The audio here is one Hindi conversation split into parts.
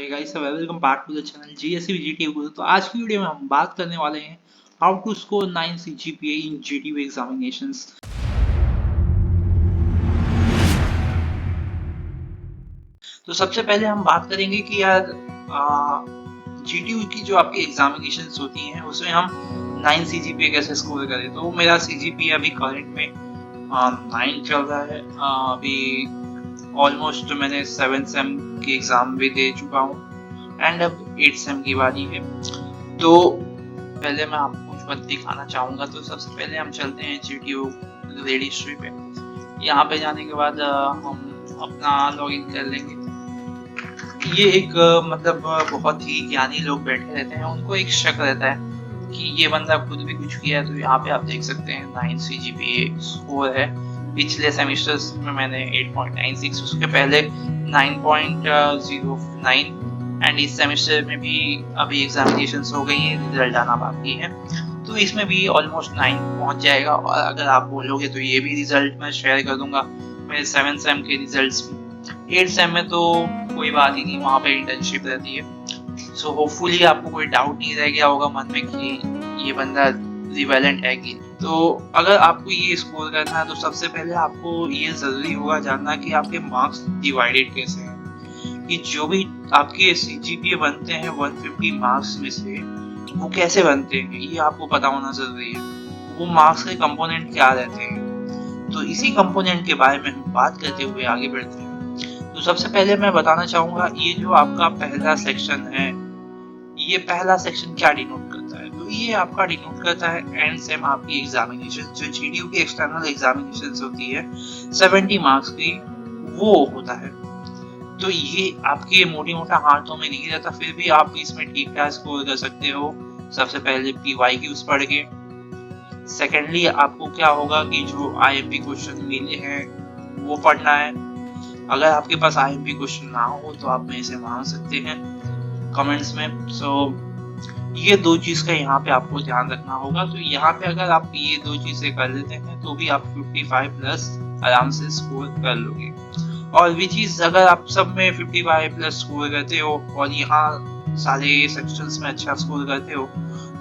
Guys welcome back to the channel GSC GTU Guru. तो आज की वीडियो में हम बात करने वाले हैं how to score 9 CGPA in GTU examinations. तो सबसे पहले हम बात करेंगे कि यार जीटीयू की जो आपकी एग्जामिनेशंस होती हैं उसमें हम 9 सीजीपीए कैसे स्कोर करें। तो मेरा सीजीपीए अभी करंट में 9 चल रहा है। अभी ऑलमोस्ट मैंने 7 सेम की एग्जाम भी दे चुका हूँ एंड अब 8 सेम की बारी है। तो पहले मैं आपको कुछ बात दिखाना चाहूँगा। तो सबसे पहले हम चलते हैं जीटीयू ग्रेड हिस्ट्री पे। यहाँ पे जाने के बाद हम अपना लॉगिन कर लेंगे। ये एक बहुत ही ज्ञानी लोग बैठे रहते हैं, उनको एक शक रहता है कि ये बंदा खुद भी कुछ किया है। तो यहाँ पे आप देख सकते हैं 9 सीजीपीए स्कोर है। पिछले सेमेस्टर्स में मैंने 8.96, उसके पहले 9.09 एंड इस सेमेस्टर में भी अभी एग्जामिनेशंस हो गई है, रिजल्ट आना बाकी है। तो इसमें भी ऑलमोस्ट 9 पहुंच जाएगा। और अगर आप बोलोगे तो ये भी रिजल्ट मैं शेयर कर दूंगा मेरे 7 सेम के रिजल्ट्स भी। 8 सेम में तो कोई बात ही नहीं, वहाँ पे इंटर्नशिप रहती है। सो होपफुली आपको कोई डाउट नहीं रह गया होगा मन में कि ये बंदा रिवेलेंट है कि। तो अगर आपको ये स्कोर करना है तो सबसे पहले आपको ये जरूरी होगा जानना कि आपके मार्क्स डिवाइडेड कैसे हैं। कि जो भी आपके सीजीपीए बनते हैं 150 मार्क्स में से, वो कैसे बनते हैं ये आपको पता होना जरूरी है। वो मार्क्स के कंपोनेंट क्या रहते हैं, तो इसी कंपोनेंट के बारे में हम बात करते हुए आगे बढ़ते हैं। तो सबसे पहले मैं बताना चाहूंगा ये जो आपका पहला सेक्शन है, ये पहला सेक्शन क्या डिनोट करता है। तो ये आपका डिनोट करता है एंड सेम आपकी एग्जामिनेशन, जो जीडीयू की एक्सटर्नल एग्जामिनेशन होती है 70 मार्क्स की, वो होता है। तो ये आपके मोटी मोटा हाथों में नहीं रहता, फिर भी आप इसमें ठीक ठाक स्कोर कर सकते हो। सबसे पहले पीवाईक्यूज पढ़ के। सेकेंडली आपको क्या होगा कि जो आईएमपी क्वेश्चन मिले हैं वो पढ़ना है। अगर आपके पास आईएमपी क्वेश्चन ना हो तो आप मेरे से मांग सकते हैं कमेंट्स में। सो ये दो चीज का यहाँ पे आपको ध्यान रखना होगा। तो यहाँ पे अगर आप ये दो चीजें कर लेते हैं तो भी आप 55 प्लस आराम से स्कोर कर लोगे। और भी चीज, अगर आप सब में 55 प्लस स्कोर करते हो और यहाँ सारे सेक्शंस में अच्छा स्कोर करते हो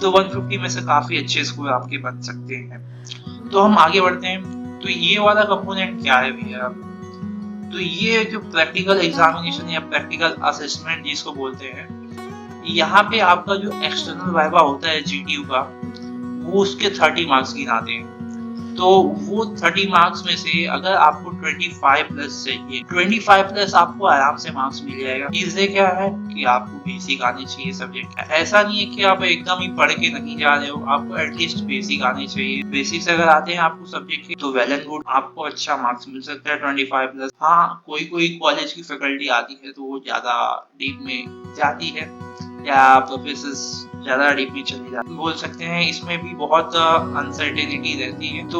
तो 150 में से काफी अच्छे स्कोर आपके बन सकते हैं। तो हम आगे बढ़ते हैं। तो ये वाला कंपोनेंट क्या है भैया, तो ये जो प्रैक्टिकल एग्जामिनेशन या प्रैक्टिकल असेसमेंट जिसको बोलते हैं, यहाँ पे आपका जो एक्सटर्नल वाइवा होता है जीटीयू का, वो उसके 30 मार्क्स गिनाते हैं। तो वो 30 मार्क्स में से अगर आपको 25 प्लस चाहिए, 25 प्लस आपको आराम से मार्क्स मिल जाएगा। इससे क्या है कि आपको बेसिक आने चाहिए सब्जेक्ट। ऐसा नहीं है कि आप एकदम ही पढ़ के नहीं जा रहे हो, आपको एटलीस्ट बेसिक आने चाहिए। बेसिक्स अगर आते हैं आपको सब्जेक्ट के तो वेल एंड गुड, आपको अच्छा मार्क्स मिल सकता है 25 प्लस। हाँ, कोई कोई कॉलेज की फैकल्टी आती है तो वो ज्यादा डीप में जाती है या प्रोफेसर ज्यादा डीप में चले जाते बोल सकते हैं। इसमें भी बहुत अनसर्टेनिटी रहती है, तो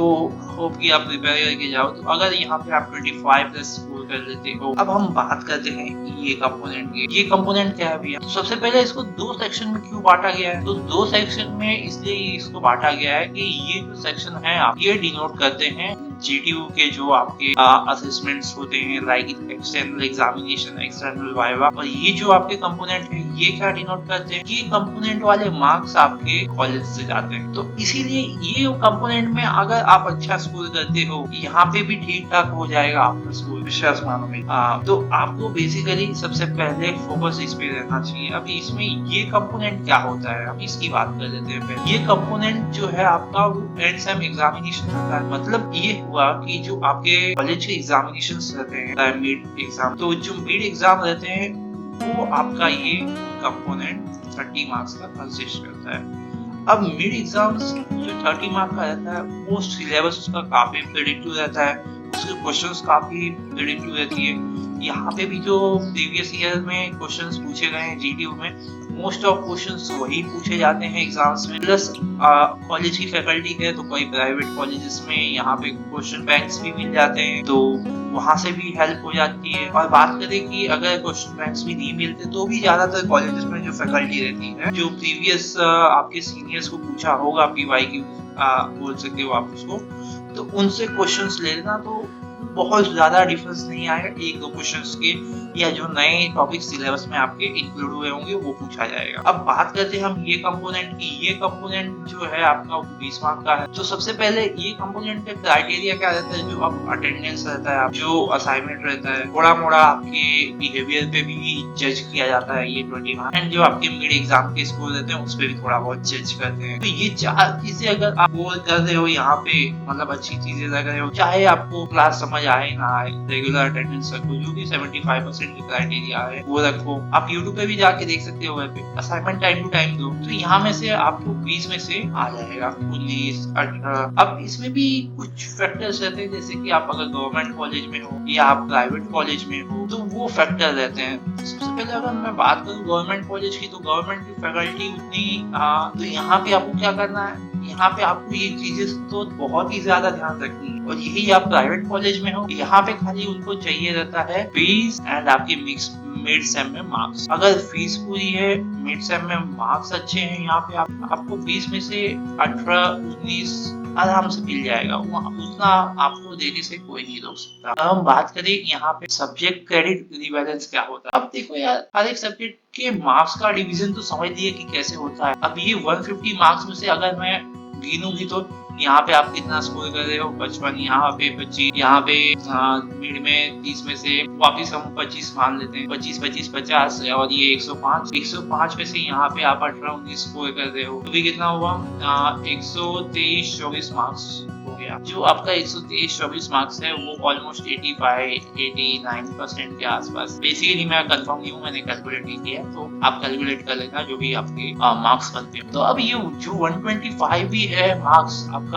होप कि आप प्रिपेयर करके जाओ। तो अगर यहाँ पे आप 25 प्लस स्कोर कर लेते हो। अब हम बात करते हैं ये कंपोनेंट की। ये कंपोनेंट क्या है भैया, तो सबसे पहले इसको दो सेक्शन में क्यों बांटा गया है। तो दो सेक्शन में इसलिए इसको बांटा गया है कि ये जो सेक्शन है आप ये डिनोट करते हैं जीटीयू के जो आपके असेसमेंट्स होते हैं, like external examination, external viva. और ये जो आपके कंपोनेंट है ये क्या डिनोट करते हैं, ये कंपोनेंट वाले मार्क्स आपके कॉलेज से जाते हैं। तो इसीलिए ये कंपोनेंट में अगर आप अच्छा स्कोर करते हो, यहाँ पे भी ठीक ठाक हो जाएगा आपका स्कोर, विश्वास मानो में। तो आपको बेसिकली सबसे पहले फोकस इस पे रहना चाहिए। अभी इसमें ये कंपोनेंट क्या होता है, हम इसकी बात कर लेते हैं। ये कंपोनेंट जो है आपका वो एंड सेम एग्जामिनेशन होता है। मतलब ये हुआ कि जो आपके कॉलेज के एग्जामिनेशंस रहते हैं, मिड एग्जाम, तो जो मिड एग्जाम रहते हैं वो आपका ये कंपोनेंट 30 मार्क्स का कंसिस्ट करता है। अब मिड एग्जाम्स जो 30 मार्क्स का रहता है वो सिलेबस उसका काफी प्रेडिक्टिव रहता है, उसके क्वेश्चंस काफी प्रेडिक्टिव रहती है। यहाँ पे भी जो प्रीवियस ईयर में क्वेश्चंस पूछे गए हैं जीटीयू में, मोस्ट ऑफ क्वेश्चंस वही पूछे जाते हैं एग्जाम्स में। प्लस कॉलेज की फैकल्टी है तो कोई प्राइवेट कॉलेजेस में यहाँ पे क्वेश्चन बैंक्स भी मिल जाते हैं, तो वहां से भी हेल्प हो जाती है। और बात करें कि अगर क्वेश्चन बैंक्स भी नहीं मिलते तो भी ज्यादातर कॉलेजेस में जो फैकल्टी रहती है, जो प्रीवियस आपके सीनियर्स को पूछा होगा पीवाईक्यू बोल सकते हो आप उसको, तो उनसे क्वेश्चंस ले लेना तो बहुत ज्यादा डिफरेंस नहीं आएगा, एक दो क्वेश्चंस के या जो नए टॉपिक सिलेबस में आपके इंक्लूड हुए होंगे वो पूछा जाएगा। अब बात करते हैं हम ये कंपोनेंट की। ये कंपोनेंट जो है आपका 20 मार्क का है। तो सबसे पहले ये कंपोनेंट का क्राइटेरिया क्या रहता है, जो आप अटेंडेंस रहता है, जो असाइनमेंट रहता है, थोड़ा मोड़ा आपके बिहेवियर पे भी जज किया जाता है ये 20 मार्क, एंड जो आपके मिड एग्जाम के स्कोर रहते हैं उस पर भी थोड़ा बहुत जज करते हैं। तो ये 4 चीजें अगर आप गोल कर रहे हो यहाँ पे, मतलब अच्छी चीजें लग रहे हो, चाहे आपको क्लास समझ आए ना आए, रेगुलर अटेंडेंस रखो, जो भी 75% की क्राइटेरिया है वो रखो। आप यूट्यूब पे भी जाके देख सकते हो, वहाँ पे असाइनमेंट टाइम टू टाइम दो, तो यहाँ में से आपको 20 में से आ जाएगा 19, 18। अब इसमें भी कुछ फैक्टर्स रहते हैं, जैसे कि आप अगर गवर्नमेंट कॉलेज में हो या आप प्राइवेट कॉलेज में हो तो वो फैक्टर रहते हैं। सबसे पहले अगर मैं बात करूँ गवर्नमेंट कॉलेज की, तो गवर्नमेंट की फैकल्टी उतनी तो यहाँ पे आपको क्या करना है, यहाँ पे आपको ये चीजें तो बहुत ही ज्यादा ध्यान रखनी है। और यही आप प्राइवेट कॉलेज में हो, यहाँ पे खाली उनको चाहिए रहता है फीस एंड आपकी मिक्स मिड सेम में मार्क्स। अगर फीस पूरी है, मिड सेम में मार्क्स अच्छे हैं, यहाँ पे आपको 20 में से 18, 19 आराम से मिल जाएगा। उतना आपको देने से कोई नहीं रोक सकता। अब हम बात करें यहाँ पे सब्जेक्ट क्रेडिट रिवैलेंस क्या होता है। अब देखो यार, हर एक सब्जेक्ट के मार्क्स का डिवीजन तो समझ लिए कि कैसे होता है। अब ये 150 मार्क्स में से अगर मैं गिनूंगी तो यहाँ पे आप कितना स्कोर कर रहे हो, 55, यहाँ पे 25, यहाँ पे मिड में 30 में से वापिस हम 25 मान लेते हैं, 25, 25, 50 और ये 105, 105 में से यहाँ पे आप 18, 19 स्कोर कर रहे हो, तो भी कितना हुआ 123, 24 मार्क्स हो गया। जो आपका 123, 24 मार्क्स है वो ऑलमोस्ट 85, 89% के आसपास। बेसिकली मैं कंफर्म नहीं हूँ, मैंने कैलकुलेट नहीं किया, तो आप कैलकुलेट कर लेना जो भी आपके मार्क्स बनते हैं। तो अब ये जो 125 भी है मार्क्स आपका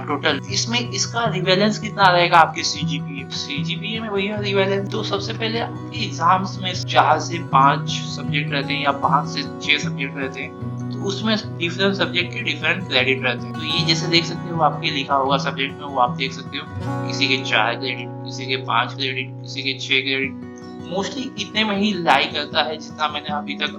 टोटल, इसमें इसका रिवेलेंस कितना रहेगा आपके सीजीपीए में वही है रिवेलेंस। तो सबसे पहले आपके एग्जाम्स में 4 से 5 सब्जेक्ट रहते हैं या 5 से 6 सब्जेक्ट रहते हैं, तो उसमें डिफरेंट सब्जेक्ट के डिफरेंट क्रेडिट रहते हैं। तो ये जैसे देख सकते हो आपके लिखा होगा सब्जेक्ट में, वो आप देख सकते हो किसी के 4 क्रेडिट, किसी के 5 क्रेडिट, किसी के 6 क्रेडिट। मोस्टली इतने में ही लाई करता है जितना मैंने अभी तक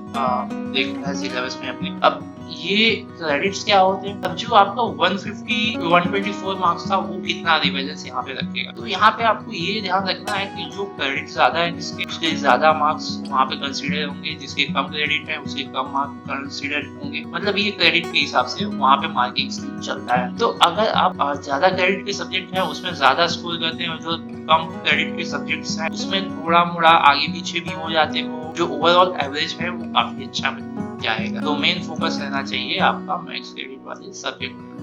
देखा है सिलेबस में अपने। अब ये क्रेडिट्स क्या होते हैं, अब जो आपका 150, 124 मार्क्स था वो कितना रिवेलेंस यहाँ पे रखेगा। तो यहाँ पे आपको ये ध्यान रखना है कि जो क्रेडिट ज्यादा है जिसके, उसके ज्यादा मार्क्स वहाँ पे कंसीडर होंगे, जिसके कम क्रेडिट है उसके कम मार्क्स कंसीडर होंगे। मतलब ये क्रेडिट के हिसाब से वहाँ पे मार्किंग स्कीम चलता है। तो अगर आप ज्यादा क्रेडिट के सब्जेक्ट है उसमें ज्यादा स्कोर करते हैं, जो कम क्रेडिट के सब्जेक्ट्स हैं उसमें थोड़ा मोड़ा आगे पीछे भी हो जाते हो, जो ओवरऑल एवरेज है वो काफी अच्छा मिल जाएगा। तो मेन फोकस रहना चाहिए आपका मैथ्स क्रेडिट वाले सब्जेक्ट में।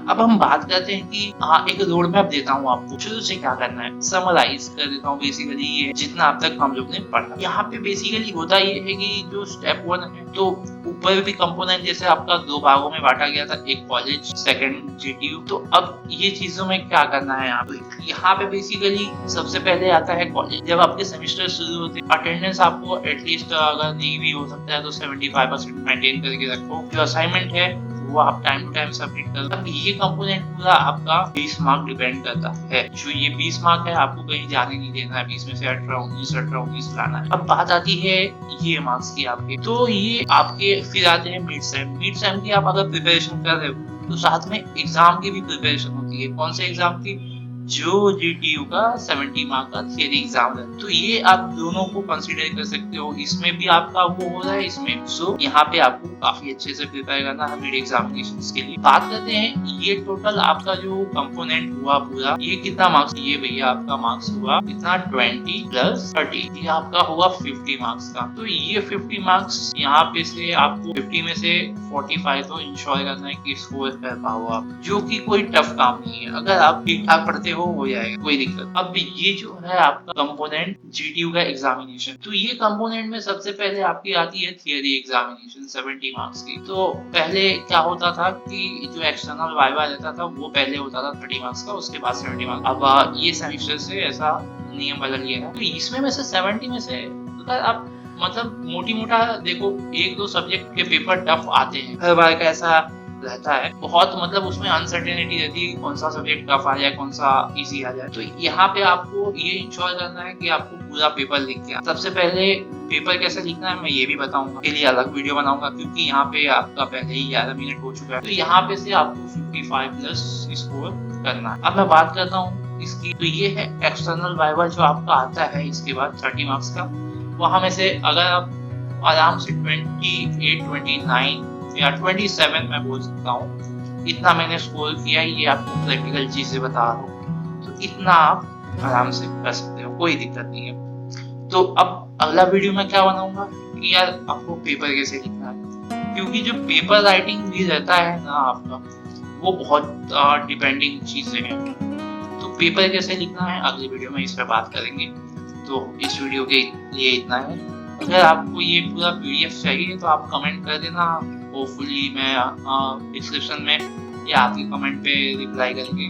अब हम बात करते हैं कि एक रोड मैप देता हूँ आपको, शुरू से क्या करना है समराइज कर देता हूँ। बेसिकली ये जितना अब तक हम लोग ने पढ़ा, यहाँ पे बेसिकली होता ये है कि जो स्टेप 1 है, तो ऊपर भी कंपोनेंट जैसे आपका 2 भागों में बांटा गया था, एक कॉलेज, सेकंड जीटीयू। तो अब ये चीजों में क्या करना है यहाँ पे बेसिकली सबसे पहले आता है कॉलेज। जब आपके सेमेस्टर शुरू होते हैं, अटेंडेंस आपको एटलीस्ट अगर नहीं भी हो सकता है तो 75% मेंटेन करके रखो। जो असाइनमेंट है वो आप टाइम टू टाइम सबमिट करो। अब ये कंपोनेंट पूरा आपका 20 मार्क डिपेंड करता है। जो ये 20 मार्क है आपको कहीं जाने नहीं देना है, 20 में से 18, 19 लाना है। अब बात आती है ये मार्क्स की आपके, तो ये आपके फिर आते हैं मिड सेम की। आप अगर प्रिपरेशन कर रहे हो तो साथ में एग्जाम की भी प्रिपरेशन होती है। कौन से एग्जाम की, जो जीटीयू का 70 मार्क का थियरी एग्जाम है, तो ये आप दोनों को कंसीडर कर सकते हो। इसमें भी आपका वो हो रहा है इसमें, सो यहाँ पे आपको काफी अच्छे से प्रिपेयर करना है मिड एग्जामिनेशंस के लिए। बात करते हैं ये टोटल आपका जो कंपोनेंट हुआ पूरा, ये कितना मार्क्स, ये भैया आपका मार्क्स हुआ कितना 20 प्लस 30, ये आपका हुआ 50 मार्क्स का। तो ये 50 मार्क्स यहाँ पे से आपको 50 में से 45 तो इंश्योर करना है कि स्कोर कर पाओ आप, जो कि कोई टफ काम नहीं है। अगर आप ठीक ठाक पढ़ते हो जाएगा, कोई दिक्कत। अब ये जो है आपका कंपोनेंट जीटीयू का एग्जामिनेशन, तो ये कंपोनेंट में सबसे पहले आपकी आती है थियरी एग्जामिनेशन 70 मार्क्स की। तो पहले क्या होता था कि जो एक्सटर्नल वाइवा रहता था वो पहले होता था 30 मार्क्स का, उसके बाद 70 मार्क्स। अब ये सेमेस्टर से ऐसा नियम बदल गया है। तो इसमें में से 70 में से अगर आप मतलब मोटी मोटा देखो, 1-2 सब्जेक्ट के पेपर टफ आते हैं, हर बार का ऐसा रहता है बहुत, मतलब उसमें अनसर्टेनिटी रहती है कौन सा सब्जेक्ट टफ आ जाए, कौन सा इजी आ जाए। तो यहाँ पे आपको ये इंश्योर करना है कि आपको पूरा पेपर लिख के, सबसे पहले पेपर कैसे लिखना है मैं ये भी बताऊंगा, के लिए अलग वीडियो बनाऊंगा, क्योंकि यहाँ पे आपका पहले ही 11 मिनट हो चुका है। तो यहाँ पे से आपको 55 प्लस स्कोर करना है। अब मैं बात करता हूँ इसकी तो ये है एक्सटर्नल वाइवा जो आपका आता है इसके बाद 30 मार्क्स का। वहां में से अगर आप आराम से 28, 29 या 27 मैं बोल सकता हूँ, इतना मैंने स्कोर किया, ये आपको प्रैक्टिकल चीजें बता रहा हूँ, तो इतना आप आराम से कर सकते हो, कोई दिक्कत नहीं है। तो अब अगला वीडियो में क्या बनाऊंगा कि यार आपको पेपर कैसे लिखना है, क्योंकि जो पेपर राइटिंग भी रहता है ना आपका, वो बहुत डिपेंडिंग चीजें हैं। तो पेपर कैसे लिखना है अगली वीडियो में इस पर बात करेंगे। तो इस वीडियो के लिए इतना है। अगर आपको ये पूरा पीडीएफ चाहिए तो आप कमेंट कर देना, होपफुली मैं डिस्क्रिप्शन में या आपके कमेंट पे रिप्लाई करके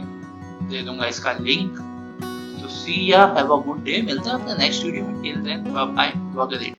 दे दूंगा इसका लिंक। तो सी या हैव अ गुड डे, मिलते हैं अपने नेक्स्ट वीडियो में। Till then bye bye.